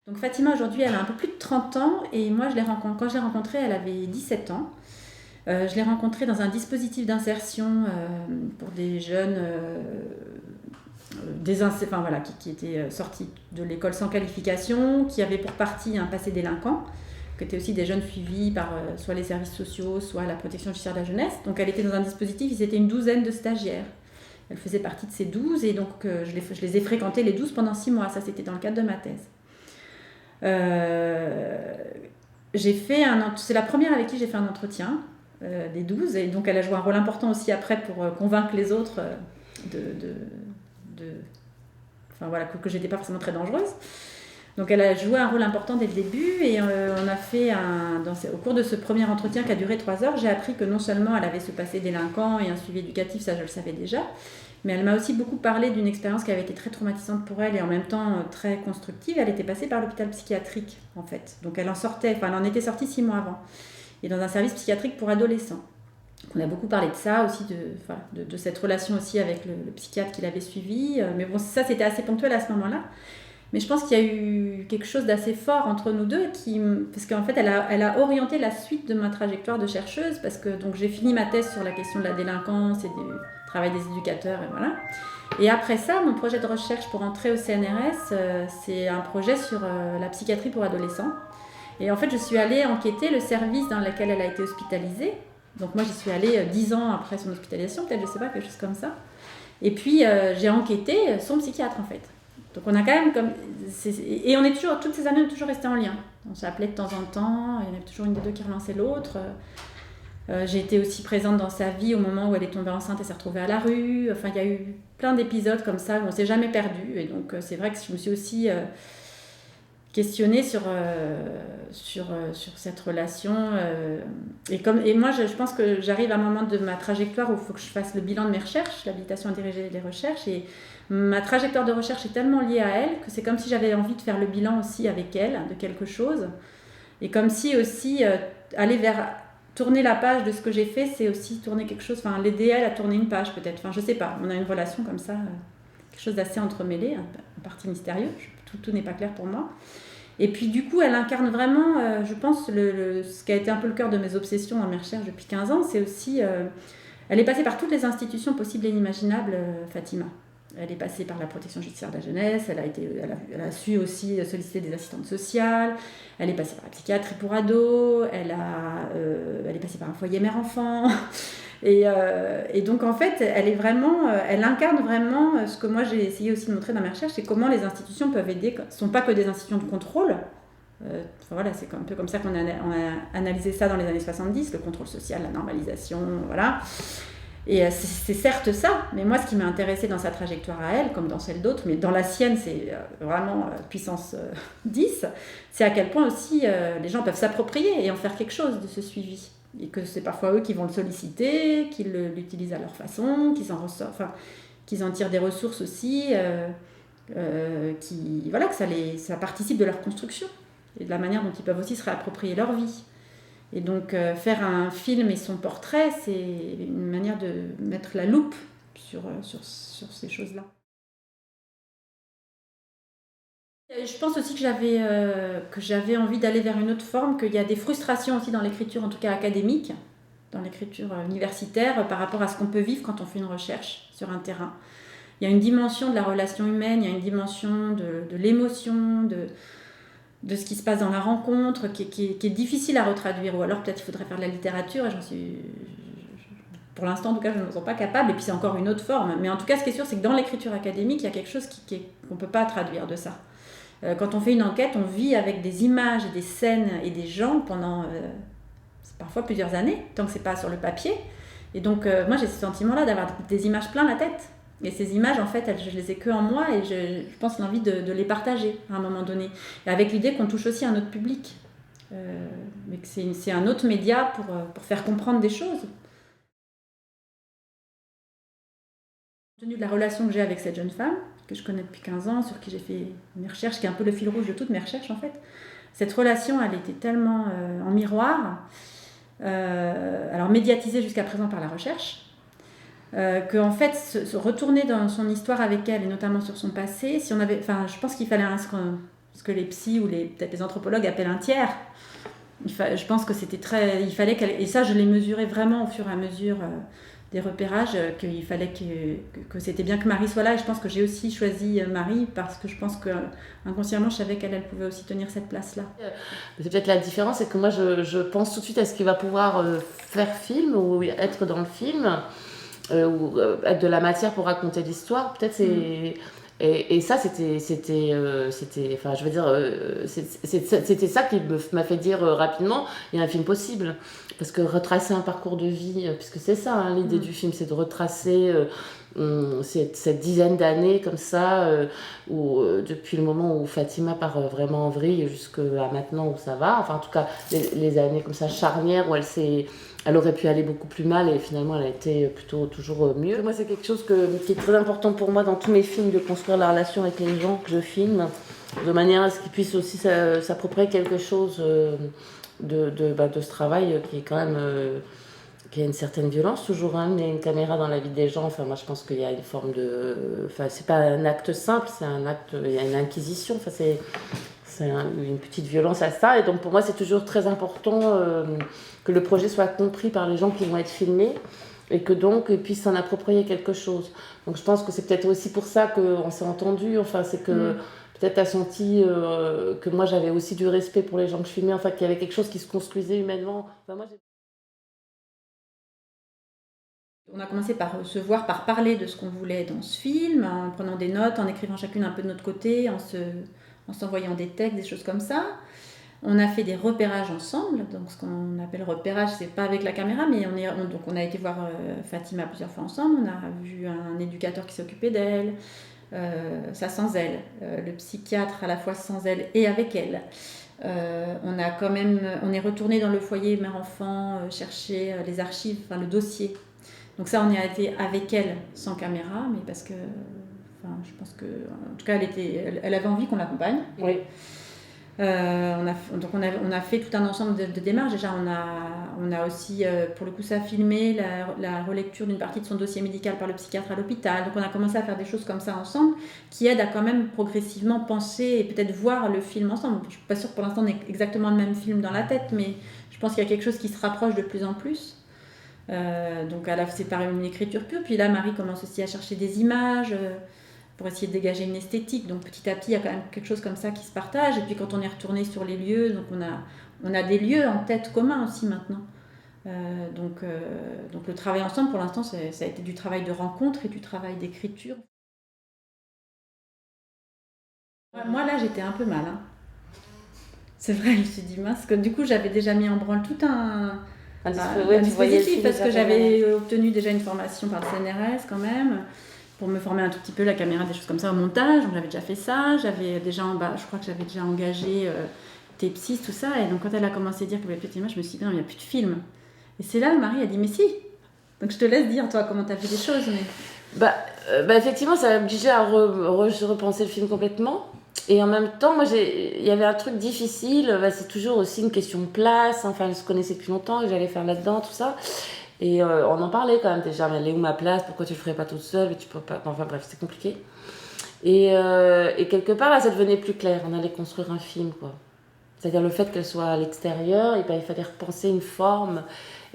Donc Fatima, aujourd'hui, elle a un peu plus de 30 ans et moi, quand je l'ai rencontrée, elle avait 17 ans. Je l'ai rencontrée dans un dispositif d'insertion pour des jeunes enfin, voilà, qui étaient sortis de l'école sans qualification, qui avaient pour partie un passé délinquant, qui étaient aussi des jeunes suivis par soit les services sociaux, soit la protection judiciaire de la jeunesse. Donc elle était dans un dispositif, ils étaient une douzaine de stagiaires. Elle faisait partie de ces 12 et donc je les ai fréquentés les 12 pendant 6 mois. Ça, c'était dans le cadre de ma thèse. C'est la première avec qui j'ai fait un entretien des 12 et donc elle a joué un rôle important aussi après pour convaincre les autres enfin voilà, que j'étais pas forcément très dangereuse. Donc elle a joué un rôle important dès le début et on a fait au cours de ce premier entretien qui a duré 3 heures, j'ai appris que non seulement elle avait ce passé délinquant et un suivi éducatif, ça je le savais déjà, mais elle m'a aussi beaucoup parlé d'une expérience qui avait été très traumatisante pour elle et en même temps très constructive. Elle était passée par l'hôpital psychiatrique en fait. Donc elle en était sortie 6 mois avant. Et dans un service psychiatrique pour adolescents. On a beaucoup parlé de ça aussi, de cette relation aussi avec le psychiatre qui l'avait suivi. Mais bon, ça c'était assez ponctuel à ce moment-là. Mais je pense qu'il y a eu quelque chose d'assez fort entre nous deux, parce qu'en fait, elle a orienté la suite de ma trajectoire de chercheuse, parce que donc, j'ai fini ma thèse sur la question de la délinquance et du travail des éducateurs, et voilà. Et après ça, mon projet de recherche pour entrer au CNRS, c'est un projet sur la psychiatrie pour adolescents. Et en fait, je suis allée enquêter le service dans lequel elle a été hospitalisée. Donc moi, j'y suis allée 10 ans après son hospitalisation, peut-être, je sais pas, quelque chose comme ça. Et puis, j'ai enquêté son psychiatre, en fait. Donc on a quand même et on est toujours, toutes ces années, on est toujours resté en lien. On s'appelait de temps en temps, il y en avait toujours une des deux qui relançait l'autre. J'ai été aussi présente dans sa vie au moment où elle est tombée enceinte et s'est retrouvée à la rue. Enfin, il y a eu plein d'épisodes comme ça où on s'est jamais perdu. Et donc c'est vrai que je me suis aussi questionnée sur cette relation. Et moi, je pense que j'arrive à un moment de ma trajectoire où il faut que je fasse le bilan de mes recherches, l'habilitation à diriger les recherches. Et ma trajectoire de recherche est tellement liée à elle que c'est comme si j'avais envie de faire le bilan aussi avec elle de quelque chose. Et comme si aussi aller vers tourner la page de ce que j'ai fait, c'est aussi tourner quelque chose, enfin l'aider elle à tourner une page peut-être. Enfin je sais pas, on a une relation comme ça, quelque chose d'assez entremêlé, en partie mystérieux, tout n'est pas clair pour moi. Et puis du coup elle incarne vraiment, je pense, ce qui a été un peu le cœur de mes obsessions dans mes recherches depuis 15 ans, c'est aussi, elle est passée par toutes les institutions possibles et inimaginables, Fatima. Elle est passée par la protection judiciaire de la jeunesse, elle a su aussi solliciter des assistantes sociales, elle est passée par la psychiatrie pour ados, elle est passée par un foyer mère-enfant. Et donc en fait, elle incarne vraiment ce que moi j'ai essayé aussi de montrer dans mes recherches, c'est comment les institutions peuvent aider, ce ne sont pas que des institutions de contrôle. Voilà, c'est un peu comme ça qu'on a analysé ça dans les années 70, le contrôle social, la normalisation, voilà. Et c'est certes ça, mais moi ce qui m'a intéressée dans sa trajectoire à elle, comme dans celle d'autres, mais dans la sienne c'est vraiment puissance 10, c'est à quel point aussi les gens peuvent s'approprier et en faire quelque chose de ce suivi. Et que c'est parfois eux qui vont le solliciter, qu'ils l'utilisent à leur façon, qu'ils en tirent des ressources aussi, que ça participe de leur construction et de la manière dont ils peuvent aussi se réapproprier leur vie. Et donc faire un film et son portrait, c'est une manière de mettre la loupe sur ces choses-là. Je pense aussi que j'avais envie d'aller vers une autre forme, qu'il y a des frustrations aussi dans l'écriture, en tout cas académique, dans l'écriture universitaire, par rapport à ce qu'on peut vivre quand on fait une recherche sur un terrain. Il y a une dimension de la relation humaine, il y a une dimension de l'émotion, de ce qui se passe dans la rencontre, qui est difficile à retraduire. Ou alors peut-être il faudrait faire de la littérature, et pour l'instant en tout cas je ne me sens pas capable, et puis c'est encore une autre forme. Mais en tout cas ce qui est sûr, c'est que dans l'écriture académique, il y a quelque chose qu'on ne peut pas traduire de ça. Quand on fait une enquête, on vit avec des images, des scènes et des gens pendant parfois plusieurs années, tant que c'est pas sur le papier. Et donc moi j'ai ce sentiment-là d'avoir des images plein la tête. Et ces images, en fait, je les ai que en moi et je pense l'envie de les partager à un moment donné. Et avec l'idée qu'on touche aussi un autre public. Mais que c'est un autre média pour faire comprendre des choses. Compte tenu de la relation que j'ai avec cette jeune femme, que je connais depuis 15 ans, sur qui j'ai fait mes recherches, qui est un peu le fil rouge de toutes mes recherches, en fait, cette relation, elle était tellement en miroir, alors médiatisée jusqu'à présent par la recherche, qu'en fait, se retourner dans son histoire avec elle, et notamment sur son passé, je pense qu'il fallait ce que les psys ou peut-être les anthropologues appellent un tiers. Je pense que c'était il fallait qu'elle... Et ça, je l'ai mesuré vraiment au fur et à mesure des repérages, qu'il fallait que c'était bien que Marie soit là. Et je pense que j'ai aussi choisi Marie parce que je pense que inconsciemment, je savais qu'elle pouvait aussi tenir cette place-là. C'est peut-être la différence, c'est que moi, je pense tout de suite à ce qu'il va pouvoir faire film ou être dans le film, ou être de la matière pour raconter l'histoire. Peut-être c'est... Et ça, c'était, enfin, je veux dire, c'était ça qui m'a fait dire rapidement, il y a un film possible. Parce que retracer un parcours de vie, puisque c'est ça, hein, l'idée du film, c'est de retracer cette dizaine d'années comme ça, depuis le moment où Fatima part vraiment en vrille jusqu'à maintenant où ça va. Enfin, en tout cas, les années comme ça charnières où elle aurait pu aller beaucoup plus mal et finalement elle a été plutôt toujours mieux. Moi, c'est quelque chose qui est très important pour moi dans tous mes films, de construire la relation avec les gens que je filme, de manière à ce qu'ils puissent aussi s'approprier quelque chose de ce travail qui est quand même... qui a une certaine violence toujours, hein, mais une caméra dans la vie des gens, enfin moi je pense qu'il y a une forme de... Enfin c'est pas un acte simple, c'est un acte... Il y a une inquisition, enfin c'est une petite violence à ça, et donc pour moi c'est toujours très important que le projet soit compris par les gens qui vont être filmés, et que donc ils puissent s'en approprier quelque chose. Donc je pense que c'est peut-être aussi pour ça qu'on s'est entendu, enfin c'est que... Peut-être t'as senti que moi j'avais aussi du respect pour les gens que je filmais, enfin qu'il y avait quelque chose qui se construisait humainement. Enfin, moi, on a commencé par se voir, par parler de ce qu'on voulait dans ce film, en prenant des notes, en écrivant chacune un peu de notre côté, en s'envoyant des textes, des choses comme ça. On a fait des repérages ensemble, donc ce qu'on appelle repérage, c'est pas avec la caméra, mais donc on a été voir Fatima plusieurs fois ensemble, on a vu un éducateur qui s'est occupé d'elle, ça sans elle, le psychiatre à la fois sans elle et avec elle. On est retourné dans le foyer mère-enfant chercher les archives, enfin le dossier. Donc ça, on y a été avec elle sans caméra, mais parce que, enfin, je pense que, en tout cas, elle avait envie qu'on l'accompagne. Oui. On a fait tout un ensemble de démarches. Déjà, on a aussi, pour le coup, ça filmé la relecture d'une partie de son dossier médical par le psychiatre à l'hôpital. Donc, on a commencé à faire des choses comme ça ensemble, qui aident à quand même progressivement penser et peut-être voir le film ensemble. Je ne suis pas sûre que pour l'instant on ait exactement le même film dans la tête, mais je pense qu'il y a quelque chose qui se rapproche de plus en plus. Donc c'est par une écriture pure. Puis là, Marie commence aussi à chercher des images pour essayer de dégager une esthétique. Donc petit à petit, il y a quand même quelque chose comme ça qui se partage. Et puis quand on est retourné sur les lieux, donc on a des lieux en tête communs aussi maintenant. Donc le travail ensemble, pour l'instant, ça a été du travail de rencontre et du travail d'écriture. Moi là, j'étais un peu mal. Hein. C'est vrai, je me suis dit mince, que du coup, j'avais déjà mis en branle tout un dispositif parce que j'avais obtenu déjà une formation par le CNRS quand même pour me former un tout petit peu la caméra, des choses comme ça au montage. Donc j'avais déjà fait ça, j'avais déjà je crois que j'avais déjà engagé tes psys, tout ça. Et donc quand elle a commencé à dire qu'il y avait plus d'images, je me suis dit non, il n'y a plus de film. Et c'est là Marie a dit mais si. Donc je te laisse dire toi comment tu as vu les choses. Mais... effectivement ça m'a obligée à repenser le film complètement. Et en même temps, moi, il y avait un truc difficile, c'est toujours aussi une question de place, hein. Enfin, je se connaissais depuis longtemps et j'allais faire là-dedans, tout ça. Et on en parlait quand même déjà, mais elle est où ma place, pourquoi tu le ferais pas toute seule, mais tu peux pas... Enfin bref, c'est compliqué. Et quelque part, là, ça devenait plus clair, on allait construire un film, quoi. C'est-à-dire le fait qu'elle soit à l'extérieur, et il fallait repenser une forme.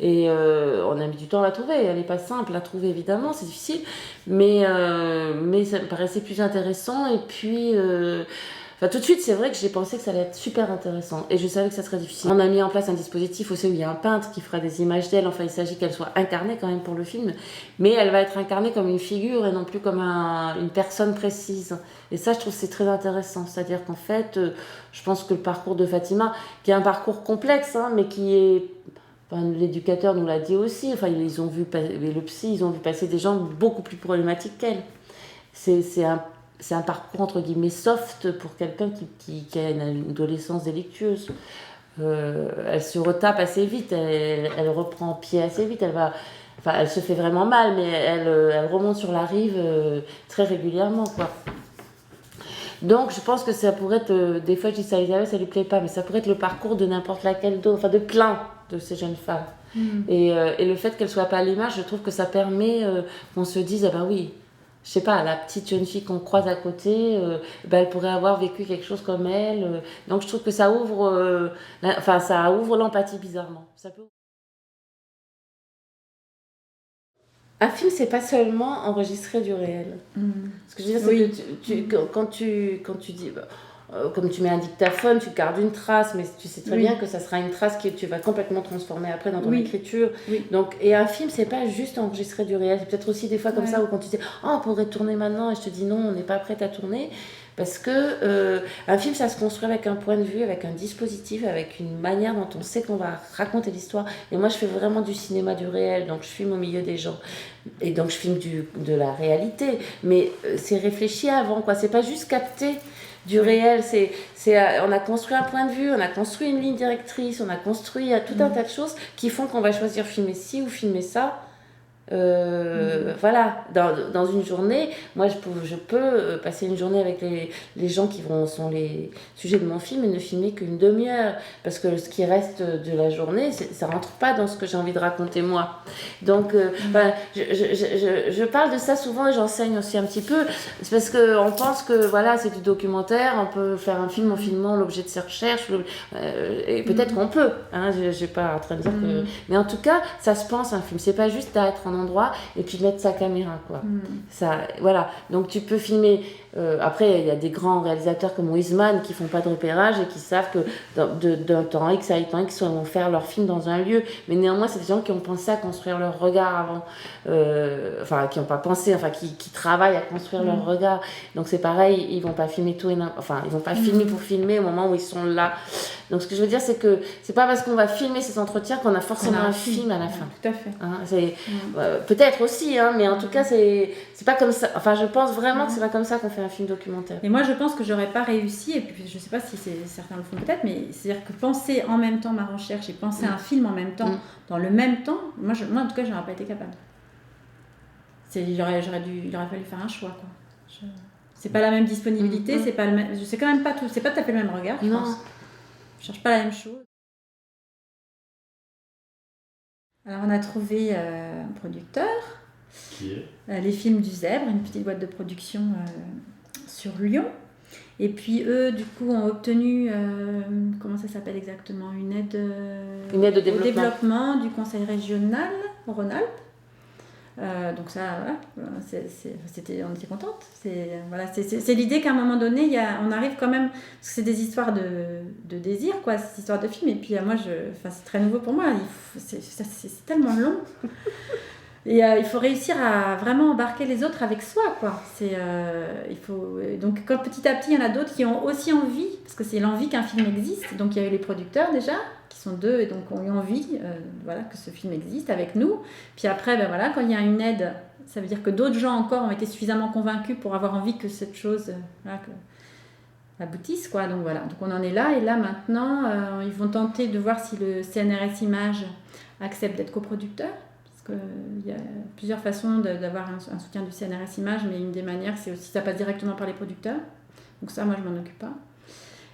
Et on a mis du temps à la trouver. Elle n'est pas simple à trouver, évidemment, c'est difficile. Mais ça me paraissait plus intéressant. Et puis, tout de suite, c'est vrai que j'ai pensé que ça allait être super intéressant. Et je savais que ça serait difficile. On a mis en place un dispositif aussi où il y a un peintre qui fera des images d'elle. Enfin, il s'agit qu'elle soit incarnée quand même pour le film. Mais elle va être incarnée comme une figure et non plus comme une personne précise. Et ça, je trouve que c'est très intéressant. C'est-à-dire qu'en fait, je pense que le parcours de Fatima, qui est un parcours complexe, hein, mais qui est... Enfin, l'éducateur nous l'a dit aussi, enfin, le psy, ils ont vu passer des gens beaucoup plus problématiques qu'elle. C'est un parcours entre guillemets soft pour quelqu'un qui a une adolescence délictueuse. Elle se retape assez vite, elle reprend pied assez vite, elle se fait vraiment mal, mais elle remonte sur la rive très régulièrement, quoi. Donc je pense que ça pourrait être, des fois je dis ça à Isabelle, ça lui plaît pas, mais ça pourrait être le parcours de n'importe laquelle d'autre, enfin de plein de ces jeunes femmes. Et le fait qu'elle soit pas à l'image, je trouve que ça permet qu'on se dise, ah bah oui, je sais pas, la petite jeune fille qu'on croise à côté, elle pourrait avoir vécu quelque chose comme elle. Donc je trouve que ça ouvre, ça ouvre l'empathie bizarrement. Ça peut... Un film, c'est pas seulement enregistrer du réel. Ce que je veux dire, c'est que quand tu dis, comme tu mets un dictaphone, tu gardes une trace, mais tu sais très bien que ça sera une trace que tu vas complètement transformer après dans ton écriture. Donc, et un film, c'est pas juste enregistrer du réel. C'est peut-être aussi des fois comme ça où quand tu dis, on pourrait tourner maintenant, et je te dis non, on n'est pas prête à tourner. Parce que un film, ça se construit avec un point de vue, avec un dispositif, avec une manière dont on sait qu'on va raconter l'histoire. Et moi, je fais vraiment du cinéma du réel, donc je filme au milieu des gens. Et donc, je filme de la réalité. Mais c'est réfléchi avant, quoi. C'est pas juste capter du réel. On a construit un point de vue, on a construit une ligne directrice, on a construit tout un tas de choses qui font qu'on va choisir filmer ci ou filmer ça. Voilà, dans une journée, moi je peux passer une journée avec les gens qui sont les sujets de mon film et ne filmer qu'une demi-heure parce que ce qui reste de la journée ça rentre pas dans ce que j'ai envie de raconter moi. Donc je parle de ça souvent et j'enseigne aussi un petit peu. C'est parce qu'on pense que voilà, c'est du documentaire, on peut faire un film en filmant l'objet de ses recherches et peut-être qu'on peut, hein, je suis pas en train de dire que... Mais en tout cas, ça se pense un film, c'est pas juste d'être en endroit et puis mettre sa caméra, quoi. Ça, voilà. Donc tu peux filmer. Après, il y a des grands réalisateurs comme Wiseman qui font pas de repérage et qui savent que d'un temps X à un temps X, ils vont faire leur film dans un lieu. Mais néanmoins, c'est des gens qui ont pensé à construire leur regard avant. Qui n'ont pas pensé, qui travaillent à construire leur regard. Donc c'est pareil, ils vont pas filmer tout et ils vont pas filmer pour filmer au moment où ils sont là. Donc ce que je veux dire, c'est que c'est pas parce qu'on va filmer ces entretiens qu'on a forcément un film à la fin. Tout à fait. Hein, peut-être aussi, hein, mais en tout cas, c'est pas comme ça. Enfin, je pense vraiment que c'est pas comme ça qu'on fait un film documentaire. Et moi, je pense que j'aurais pas réussi, et puis je sais pas si certains le font peut-être, mais c'est-à-dire que penser en même temps ma recherche et penser un film en même temps, dans le même temps, moi en tout cas, j'aurais pas été capable. Il aurait fallu faire un choix, quoi. C'est pas la même disponibilité, c'est pas le même, c'est quand même pas tout, c'est pas tout à fait le même regard, je pense. Je cherche pas la même chose. Alors on a trouvé un producteur. Qui est Les films du Zèbre, une petite boîte de production sur Lyon. Et puis eux, du coup, ont obtenu, comment ça s'appelle exactement, une aide au développement du conseil régional Rhône-Alpes. Donc ça, voilà, on était contente. C'est l'idée qu'à un moment donné, on arrive quand même, parce que c'est des histoires de désir, quoi, ces histoires de films. Et puis moi, c'est très nouveau pour moi. C'est tellement long. Et il faut réussir à vraiment embarquer les autres avec soi, quoi. Donc quand petit à petit, il y en a d'autres qui ont aussi envie, parce que c'est l'envie qu'un film existe. Donc il y a eu les producteurs déjà, qui sont 2 et donc ont eu envie que ce film existe avec nous. Puis après, quand il y a une aide, ça veut dire que d'autres gens encore ont été suffisamment convaincus pour avoir envie que cette chose aboutisse, quoi. Donc voilà, donc on en est là. Et là maintenant, ils vont tenter de voir si le CNRS Images accepte d'être coproducteur. Il y a plusieurs façons d'avoir un soutien du CNRS Images, mais une des manières, c'est aussi ça passe directement par les producteurs. Donc ça, moi, je m'en occupe pas.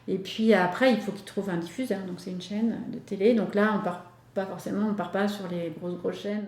Et puis après, il faut qu'ils trouvent un diffuseur. Donc c'est une chaîne de télé. Donc là, on part pas sur les grosses chaînes.